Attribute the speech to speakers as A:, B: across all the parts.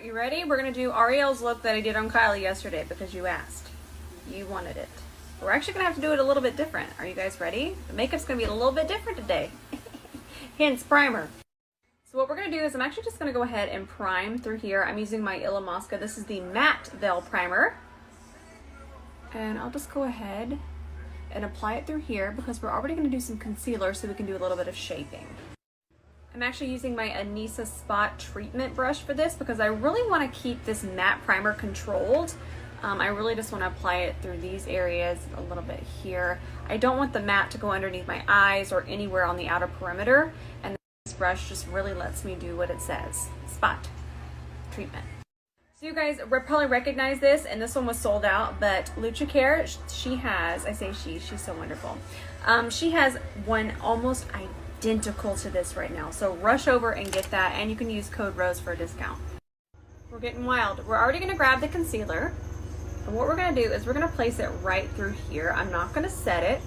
A: You ready? We're gonna do Ariel's look that I did on Kylie yesterday because you asked. You wanted it. We're actually gonna have to do it a little bit different. Are you guys ready? The makeup's gonna be a little bit different today. Hence primer. So what we're gonna do is I'm actually just gonna go ahead and prime through here. I'm using my Illamasqua. This is the matte veil primer. And I'll just go ahead and apply it through here because we're already gonna do some concealer so we can do a little bit of shaping. I'm actually using my Anissa Spot Treatment brush for this because I really want to keep this matte primer controlled. I really just want to apply it through these areas, a little bit here. I don't want the matte to go underneath my eyes or anywhere on the outer perimeter, and this brush just really lets me do what it says, Spot Treatment. So you guys probably recognize this, and this one was sold out, but Lucha Care, she has, I say she's so wonderful. She has one almost identical to this right now, so rush over and get that, and you can use code ROSE for a discount. We're getting wild. We're already gonna grab the concealer, and what we're gonna do is we're gonna place it right through here. I'm not gonna set it,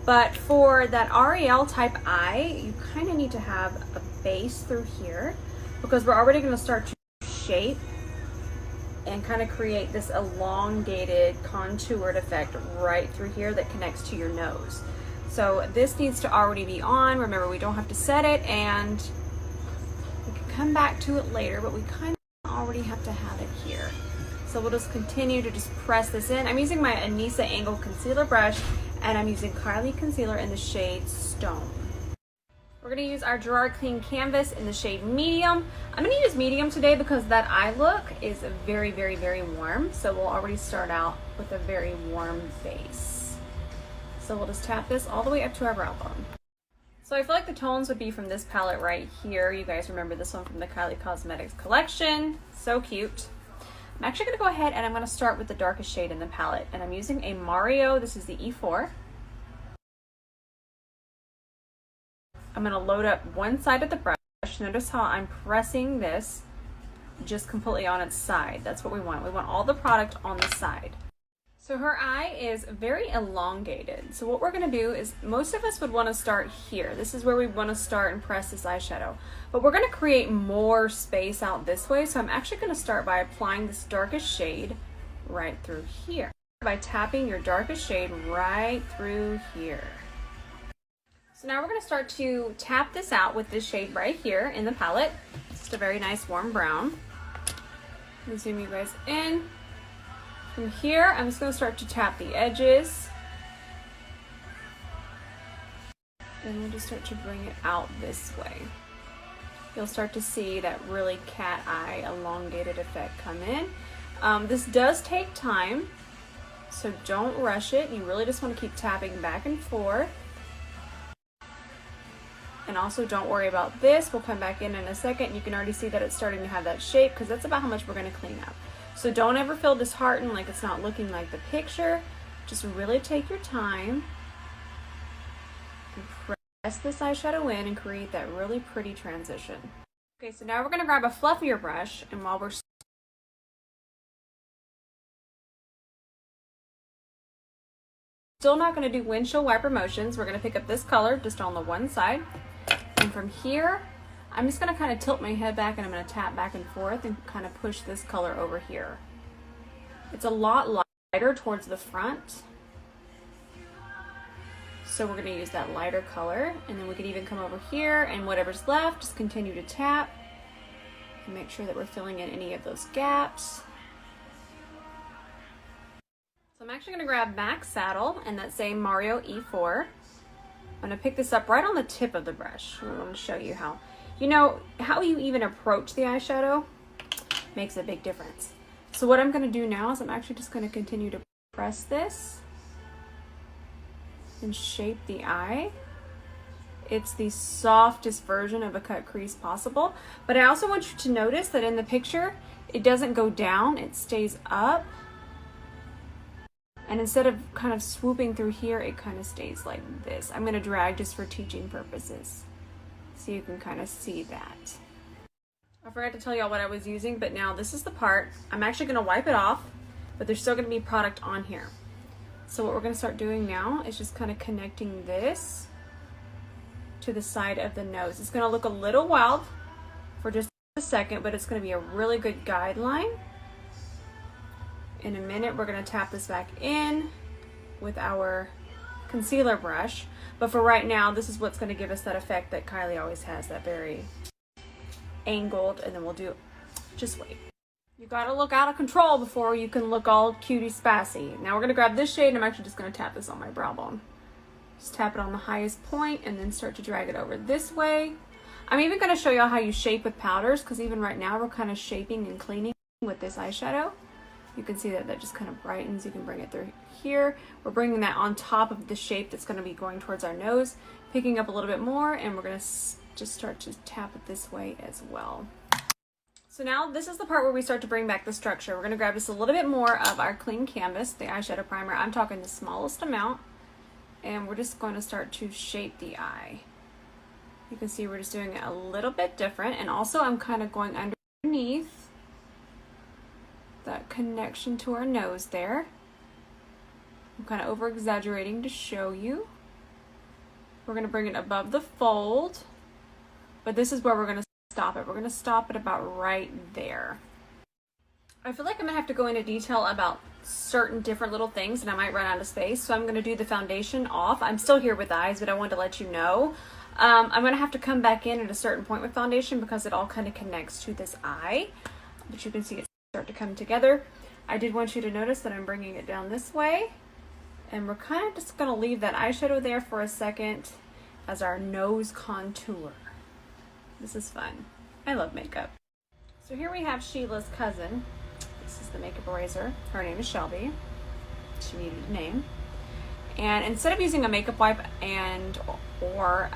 A: but for that Ariel type eye, you kind of need to have a base through here because we're already gonna start to shape and kind of create this elongated contoured effect right through here that connects to your nose. So this needs to already be on. Remember, we don't have to set it, and we can come back to it later, but we kind of already have to have it here. So we'll just continue to just press this in. I'm using my Anissa Angle Concealer Brush, and I'm using Kylie Concealer in the shade Stone. We're gonna use our Gerard Clean Canvas in the shade Medium. I'm gonna use Medium today because that eye look is very, very, very warm. So we'll already start out with a very warm base. So we'll just tap this all the way up to our brow bone. So I feel like the tones would be from this palette right here. You guys remember this one from the Kylie Cosmetics collection. So cute. I'm actually gonna go ahead and I'm gonna start with the darkest shade in the palette. And I'm using a Mario, this is the E4. I'm gonna load up one side of the brush. Notice how I'm pressing this just completely on its side. That's what we want. We want all the product on the side. So her eye is very elongated. So what we're gonna do is, most of us would wanna start here. This is where we wanna start and press this eyeshadow. But we're gonna create more space out this way. So I'm actually gonna start by applying this darkest shade right through here. By tapping your darkest shade right through here. So now we're gonna start to tap this out with this shade right here in the palette. It's just a very nice warm brown. Let me zoom you guys in. From here, I'm just going to start to tap the edges. And we'll just start to bring it out this way. You'll start to see that really cat eye elongated effect come in. This does take time, so don't rush it. You really just want to keep tapping back and forth. And also don't worry about this. We'll come back in a second. You can already see that it's starting to have that shape because that's about how much we're going to clean up. So don't ever feel disheartened like it's not looking like the picture. Just really take your time and press this eyeshadow in and create that really pretty transition. Okay, so now we're gonna grab a fluffier brush, and while we're still not gonna do windshield wiper motions, we're gonna pick up this color just on the one side. And from here, I'm just going to kind of tilt my head back and I'm going to tap back and forth and kind of push this color over here. It's a lot lighter towards the front. So we're going to use that lighter color, and then we can even come over here and whatever's left, just continue to tap and make sure that we're filling in any of those gaps. So I'm actually going to grab MAC Saddle and that same Mario E4. I'm going to pick this up right on the tip of the brush. I want to show you how. You know, how you even approach the eyeshadow makes a big difference. So what I'm going to do now is I'm actually just going to continue to press this and shape the eye. It's the softest version of a cut crease possible. But I also want you to notice that in the picture, it doesn't go down, it stays up. And instead of kind of swooping through here, it kind of stays like this. I'm going to drag just for teaching purposes, so you can kind of see that. I forgot to tell y'all what I was using, but now this is the part. I'm actually going to wipe it off, but there's still going to be product on here. So what we're going to start doing now is just kind of connecting this to the side of the nose. It's going to look a little wild for just a second, but it's going to be a really good guideline. In a minute, we're going to tap this back in with our concealer brush. But for right now, this is what's going to give us that effect that Kylie always has, that very angled, and then we'll do, just wait. You gotta look out of control before you can look all cutie spassy. Now we're gonna grab this shade, and I'm actually just gonna tap this on my brow bone. Just tap it on the highest point and then start to drag it over this way. I'm even gonna show y'all how you shape with powders, because even right now we're kind of shaping and cleaning with this eyeshadow. You can see that that just kind of brightens. You can bring it through here. We're bringing that on top of the shape that's gonna be going towards our nose, picking up a little bit more, and we're gonna just start to tap it this way as well. So now this is the part where we start to bring back the structure. We're gonna grab just a little bit more of our clean canvas, the eyeshadow primer. I'm talking the smallest amount, and we're just going to start to shape the eye. You can see we're just doing it a little bit different, and also I'm kind of going underneath that connection to our nose there. I'm kind of over exaggerating to show you. We're gonna bring it above the fold, but this is where we're gonna stop it. We're gonna stop it about right there. I feel like I'm gonna have to go into detail about certain different little things, and I might run out of space, so I'm gonna do the foundation off. I'm still here with eyes, but I wanted to let you know. I'm gonna have to come back in at a certain point with foundation because it all kind of connects to this eye, but you can see it start to come together. I did want you to notice that I'm bringing it down this way, and we're kind of just gonna leave that eyeshadow there for a second as our nose contour. This is fun. I love makeup. So here we have Sheila's cousin. This is the makeup eraser. Her name is Shelby. She needed a name. And instead of using a makeup wipe or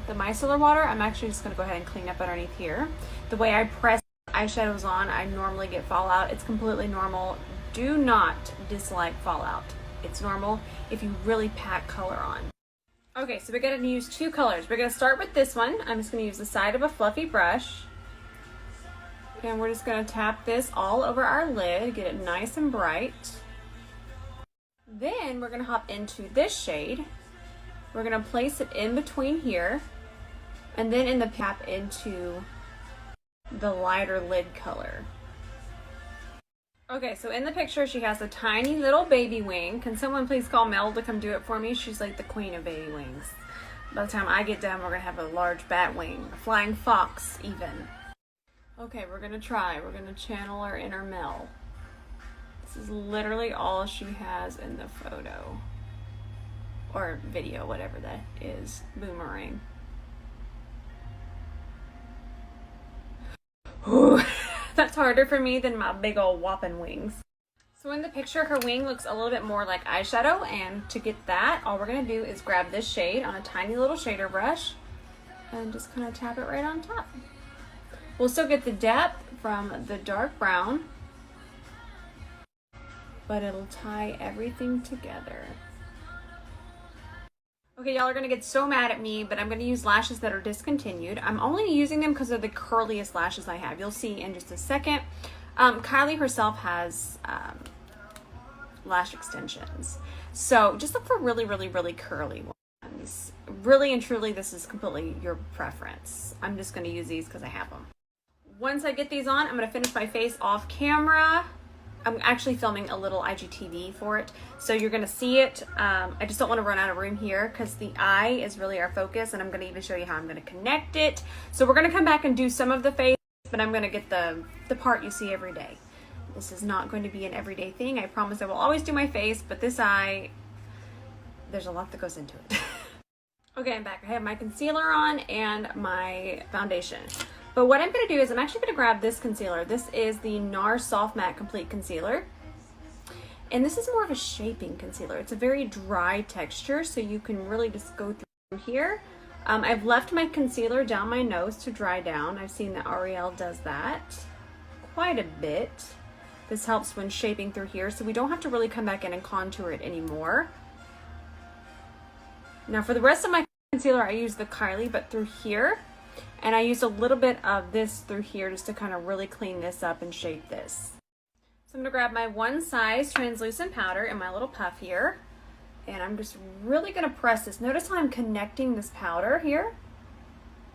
A: the micellar water, I'm actually just going to go ahead and clean up underneath here. The way I press eyeshadows on, I normally get fallout. It's completely normal. Do not dislike fallout. It's normal if you really pack color on. Okay, so we're going to use two colors. We're going to start with this one. I'm just going to use the side of a fluffy brush. And we're just going to tap this all over our lid, get it nice and bright. Then we're going to hop into this shade. We're going to place it in between here, and then in the tap into the lighter lid color. Okay, so in the picture she has a tiny little baby wing. Can someone please call Mel to come do it for me? She's like the queen of baby wings. By the time I get done, we're gonna have a large bat wing, a flying fox even. Okay, we're gonna try. We're gonna channel our inner Mel. This is literally all she has in the photo. Or video, whatever that is. Boomerang. Ooh, that's harder for me than my big old whopping wings. So in the picture, her wing looks a little bit more like eyeshadow, and to get that, all we're gonna do is grab this shade on a tiny little shader brush and just kind of tap it right on top. We'll still get the depth from the dark brown, but it'll tie everything together. Okay, y'all are gonna get so mad at me, but I'm gonna use lashes that are discontinued. I'm only using them because they're the curliest lashes I have. You'll see in just a second. Kylie herself has lash extensions. So just look for really, really, really curly ones. Really and truly, this is completely your preference. I'm just gonna use these because I have them. Once I get these on, I'm gonna finish my face off camera. I'm actually filming a little IGTV for it, so you're gonna see it. I just don't want to run out of room here because the eye is really our focus, and I'm gonna even show you how I'm gonna connect it. So we're gonna come back and do some of the face, but I'm gonna get the part you see every day. This is not going to be an everyday thing. I promise I will always do my face, but this eye, there's a lot that goes into it. Okay, I'm back. I have my concealer on and my foundation. But what I'm going to do is I'm actually going to grab this concealer. This is the NARS Soft Matte Complete Concealer. And this is more of a shaping concealer. It's a very dry texture, so you can really just go through here. I've left my concealer down my nose to dry down. I've seen that Ariel does that quite a bit. This helps when shaping through here, so we don't have to really come back in and contour it anymore. Now for the rest of my concealer, I use the Kylie, but through here. And I used a little bit of this through here just to kind of really clean this up and shape this. So I'm going to grab my one size translucent powder in my little puff here. And I'm just really going to press this. Notice how I'm connecting this powder here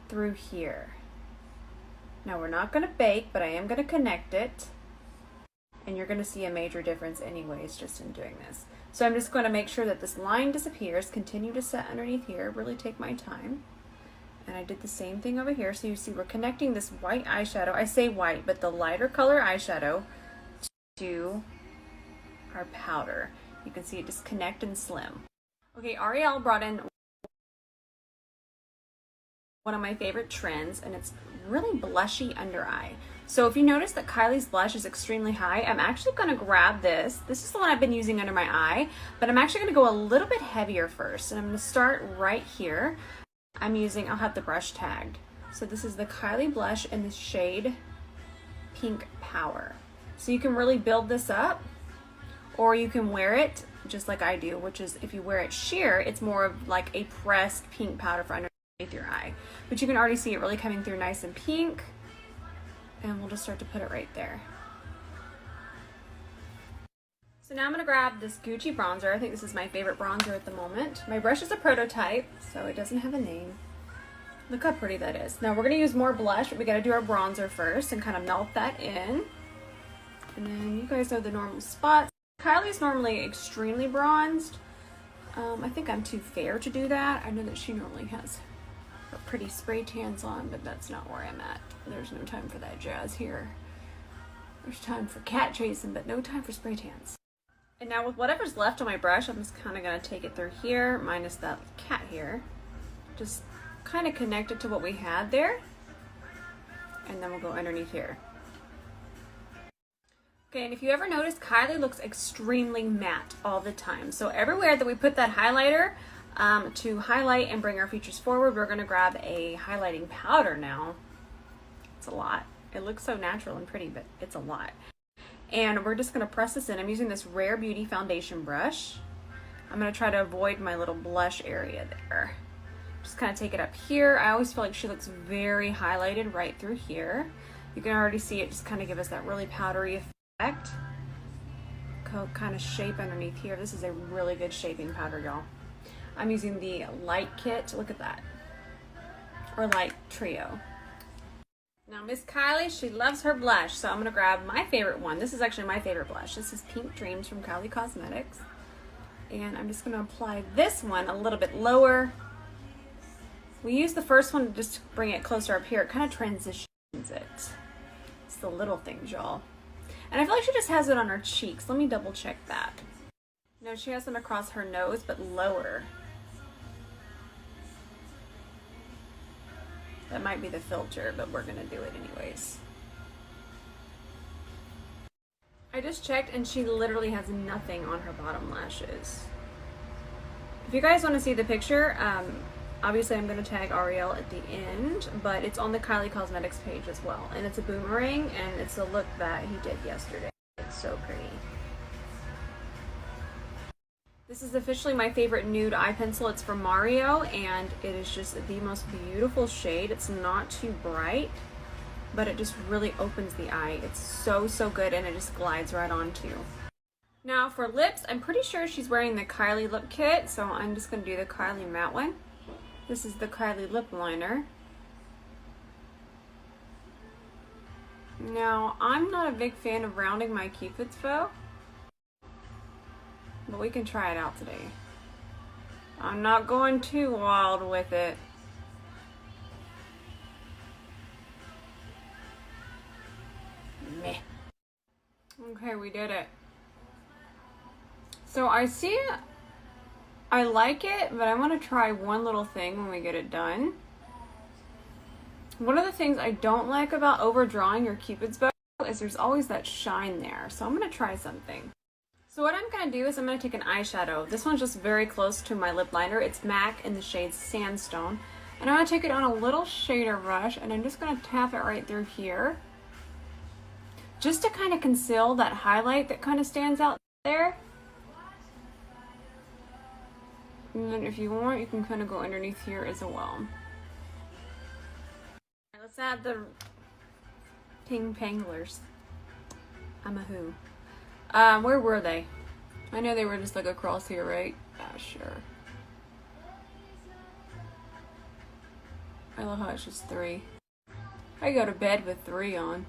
A: through here. Now we're not gonna bake, but I am gonna connect it. And you're gonna see a major difference anyways just in doing this. So I'm just gonna make sure that this line disappears, continue to set underneath here, really take my time. And I did the same thing over here. So you see we're connecting this white eyeshadow, I say white, but the lighter color eyeshadow to our powder. You can see it just connect and slim. Okay, Ariel brought in one of my favorite trends, and it's really blushy under eye. So if you notice that Kylie's blush is extremely high, I'm actually gonna grab this. This is the one I've been using under my eye, but I'm actually gonna go a little bit heavier first. And I'm gonna start right here. I'll have the brush tagged. So this is the Kylie blush in the shade Pink Power. So you can really build this up, or you can wear it just like I do, which is if you wear it sheer, it's more of like a pressed pink powder for underneath your eye. But you can already see it really coming through nice and pink. And we'll just start to put it right there. So now I'm gonna grab this Gucci bronzer. I think this is my favorite bronzer at the moment. My brush is a prototype, so it doesn't have a name. Look how pretty that is. Now we're gonna use more blush, but we gotta do our bronzer first and kind of melt that in. And then you guys know the normal spots. Kylie's normally extremely bronzed. I think I'm too fair to do that. I know that she normally has her pretty spray tans on, but that's not where I'm at. There's no time for that jazz here. There's time for cat chasing, but no time for spray tans. And now with whatever's left on my brush, I'm just kind of going to take it through here, minus that cat here. Just kind of connect it to what we had there. And then we'll go underneath here. Okay, and if you ever notice, Kylie looks extremely matte all the time. So everywhere that we put that highlighter to highlight and bring our features forward, we're going to grab a highlighting powder now. It's a lot. It looks so natural and pretty, but it's a lot. And we're just going to press this in. I'm using this Rare Beauty foundation brush. I'm going to try to avoid my little blush area there. Just kind of take it up here. I always feel like she looks very highlighted right through here. You can already see it just kind of give us that really powdery effect. Kind of shape underneath here. This is a really good shaping powder, y'all. I'm using the Light Kit. Look at that. Or Light Trio. Now Miss Kylie, she loves her blush, so I'm going to grab my favorite one. This is actually my favorite blush. This is Pink Dreams from Kylie Cosmetics. And I'm just going to apply this one a little bit lower. We use the first one to just bring it closer up here. It kind of transitions it. It's the little things, y'all. And I feel like she just has it on her cheeks. Let me double check that. No, she has them across her nose, but lower. That might be the filter, but we're gonna do it anyways. I just checked and she literally has nothing on her bottom lashes. If you guys want to see the picture, obviously I'm gonna tag Ariel at the end, but it's on the Kylie Cosmetics page as well. And it's a boomerang, and it's a look that he did yesterday. It's so pretty. This is officially my favorite nude eye pencil. It's from Mario, and it is just the most beautiful shade. It's not too bright, but it just really opens the eye. It's so, so good, and it just glides right onto. Now for lips, I'm pretty sure she's wearing the Kylie lip kit, so I'm just going to do the Kylie matte one. This is the Kylie lip liner. Now, I'm not a big fan of rounding my Cupid's bow, but we can try it out today. I'm not going too wild with it. Meh. Okay, we did it. So I see, I like it, but I want to try one little thing when we get it done. One of the things I don't like about overdrawing your Cupid's bow is there's always that shine there. So I'm going to try something. So what I'm going to do is I'm going to take an eyeshadow. This one's just very close to my lip liner. It's MAC in the shade Sandstone. And I'm going to take it on a little shader brush, and I'm just going to tap it right through here. Just to kind of conceal that highlight that kind of stands out there. And then if you want, you can kind of go underneath here as well. Let's add the ping panglers. I'm a who. Where were they? I know they were just like across here, right? Ah, sure. I love how it's just 3. I go to bed with 3 on.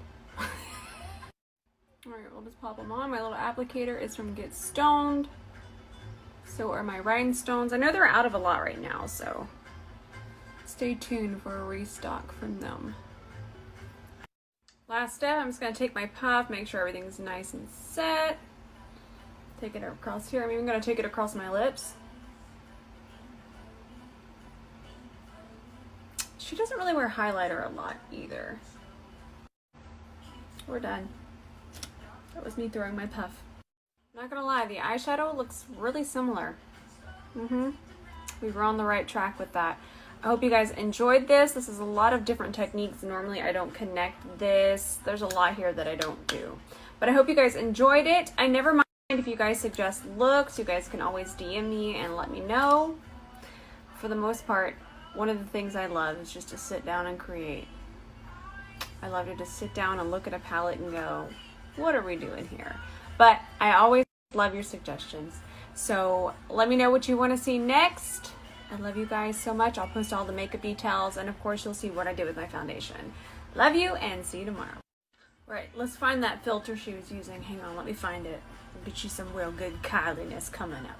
A: Alright, we'll just pop them on. My little applicator is from Get Stoned. So are my rhinestones. I know they're out of a lot right now, so stay tuned for a restock from them. Last step, I'm just going to take my puff, make sure everything's nice and set. Take it across here. I'm even going to take it across my lips. She doesn't really wear highlighter a lot either. We're done. That was me throwing my puff. Not gonna lie, the eyeshadow looks really similar. We were on the right track with that. I hope you guys enjoyed this. This is a lot of different techniques. Normally I don't connect this. There's a lot here that I don't do. But I hope you guys enjoyed it. I never mind if you guys suggest looks. You guys can always DM me and let me know. For the most part, one of the things I love is just to sit down and create. I love to just sit down and look at a palette and go, what are we doing here? But I always love your suggestions. So let me know what you want to see next. I love you guys so much. I'll post all the makeup details, and of course you'll see what I did with my foundation. Love you, and see you tomorrow. Right, let's find that filter she was using. Hang on, let me find it. I'll get you some real good Kylie-ness coming up.